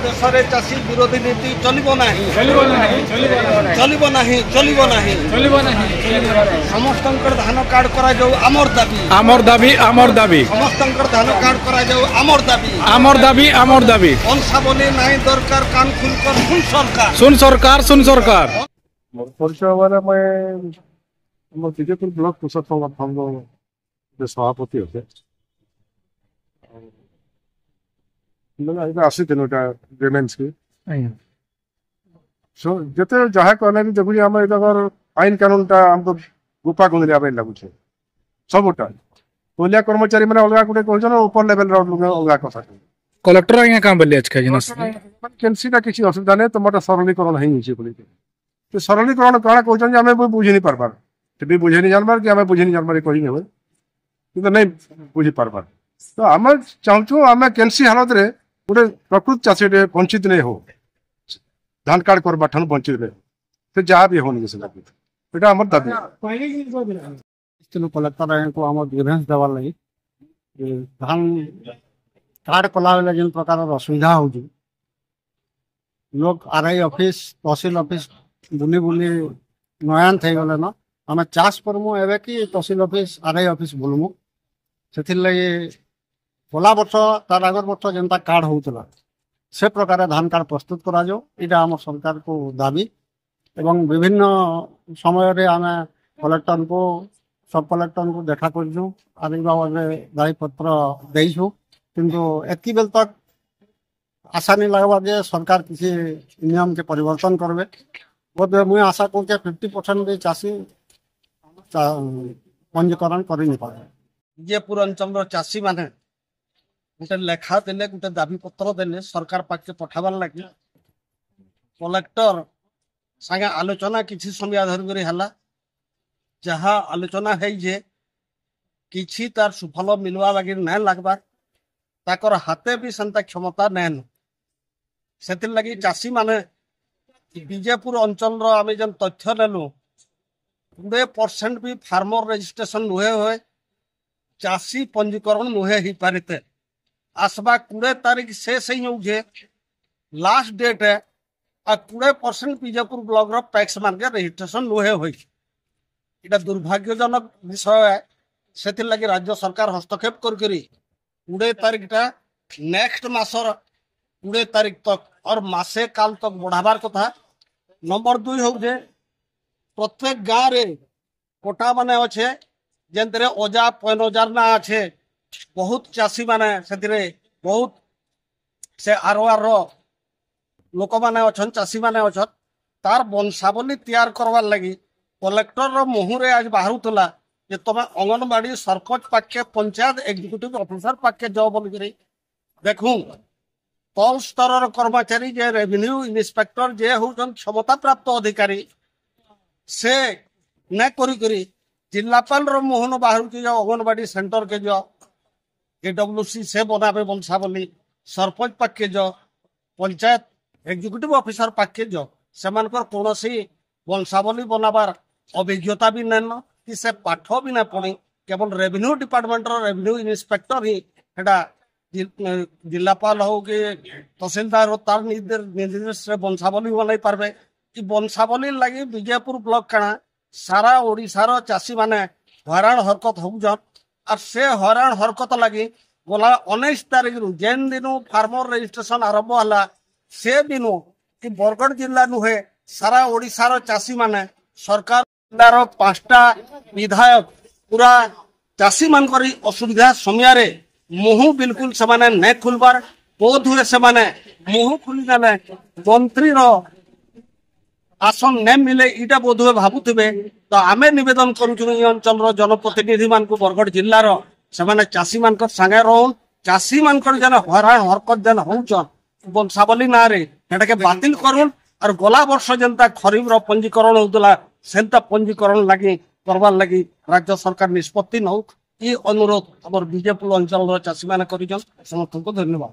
देश में चाषी विरोधी नीति चलिबो नाही समस्तंकर धान कार्ड करा जाऊ आमर दाबी समस्तंकर धान कार्ड करा जाऊ आमर दाबी वंशावली नहीं दरकार कान खुलकर सुन सरकार परिचय मैं विजयपुर ब्लॉक कृषक संघ सभापति होते आसी ग्रेमेंस की सो जिते जहाँ कहले भी देखुचे आम आईन कानून टा हमको गुपा गुंदलिया लगुचे सबटा तोलिया कर्मचारी मैंने अलग गोटे कहन ऊपर लेवल अलग कथा कलेक्टर आज्ञा काम बोली आज कैंसी किसी असुविधा नहीं तुम सरलीकरण हो सरलीकरण कौन कहते आम बुझी नहीं पार्बार भी बुझे नहीं जानबार कि आम बुझे नहीं जानबार कही कि नहीं बुझी पार्बार तो आम चाहूँ आम कैंसी हालत रे गोटे प्रकृत चाषी वंचित नहीं हो धान कार्ड करवा ठान वंचित रहे तो जहाँ भी होनी यहाँ आम दाबी कलेक्टर को आम ग्रीवेंस देवार लगी धान कार्ड कला बेले जिन प्रकार असुविधा हो लोग आरआई ऑफिस तहसील ऑफिस बुली बुली नयान थी गले न आम चाष करमु एवं कि तहसील ऑफिस आरआई ऑफिस बुलमु से लगे गला वर्ष तार आगर वर्ष जेनता कार्ड होता से प्रकार धान कार्ड प्रस्तुत करा जाओ यहाँ आम सरकार को दाबी एवं विभिन्न समय आम कलेक्टर को सब कलेक्टर को देखा करूँ आदि बाबद दायीपत्र देचु किंतु एतकी बेल तक आशा नहीं लगवा जे सरकार किसी नियम के परिवर्तन करबे बोध मुझे आशा कर 50% चाषी पंजीकरण कर नहीं पारे विजयपुर अंचल चाषी माने गोटे लेखा देले गोटे दाबी पत्र देले सरकार पाखे पठाबार लगे कलेक्टर सागे आलोचना किसी समय धरिक है जहाँ आलोचना है जे किसी तार सुफल मिलवा लगे ना लगबार ताकर हाथे भी सेंता क्षमता नैन से लगी चाषी माने विजयपुर अंचल आम जन तथ्य नेलु 20% भी फार्मर रजिस्ट्रेशन नुहे हुए चाषी पंजीकरण नुहे ही पारिते आसबा 20 तारीख शेष ही होजे लास्ट डेट है और 20% विजयपुर ब्लॉक टैक्स मार्के रजिस्ट्रेशन नुहे हुई इटा दुर्भाग्यजनक विषय है से लगी राज्य सरकार हस्तक्षेप कर 20 तारीख टा नेक्स्ट मासर 20 तारीख तक और मासे काल तक बढ़ावार कथा नंबर 2 हो जे प्रत्येक गाँव रे कोटा माने अच्छे जेनते ओजा पैनजार ना अच्छे बहुत चाषी माने से बहुत से आरआर लोक माने अच्छन चाषी माने अच्छन तार वंशावली तैयार करवार लगी कलेक्टर मुहूरे आज बाहरुला जे तुम अंगनवाड़ी सरपंच पाखे पंचायत एग्जीक्यूटिव ऑफिसर पाखे जाओ बोल देखूँ तल स्तर कर्मचारी जे रेवेन्यू इन्स्पेक्टर जे होचन क्षमता प्राप्त अधिकारी से न करी जिलापाल मोहन बाहर के जाओ अंगनवाड़ी सेंटर के जाओ AWC से बनाबे वंशावली सरपंच पाखे जाओ पंचायत एग्जीक्यूटिव ऑफिसर पाखे जाओ से कौन वंशावली बनाबार अभिज्ञता भी नैन कि से पाठ भी ना पढ़ी केवल रेवेन्यू डिपार्टमेंट रेवेन्यू इन्स्पेक्टर ही जिलापाल हो कि तहसीलदार हो तार निर्देश वंशावली बनाई पार्बे कि वंशावली लगी विजयपुर ब्लॉक काना सारा ओडिशार चाषी माने हैरान हरकत होउजन और से हैरान हरकत लगी गला 19 तारीख जेन दिन फार्मर रजिस्ट्रेशन आरंभ है से दिन कि बरगढ़ जिला नुहे सारा ओडिशार चाषी माने सरकार जिलार 5टा विधायक पूरा चाषी मान असुविधा समय मुहु बिल्कुल से न खुलबार बोध हुए से मुहु खुलीदेले मंत्री आसन न मिले इटा बोध हुए भावुवे तो आम नवेदन करुँ अंचल जनप्रतिनिधि मान बरगढ़ जिलार से चाषी मान सागे रोन चाषी मान जेन हैरान हरकत जेन होचन वंशावली ना रे के बातिल करुन और गला वर्ष जेनता खरीफ पंजीकरण होता सेंता पंजीकरण लगी करवार लगी राज्य सरकार निष्पत्ति नौ ये अनुरोध आम विजयपुर अंचल चाषी मैंने कर समस्त को धन्यवाद।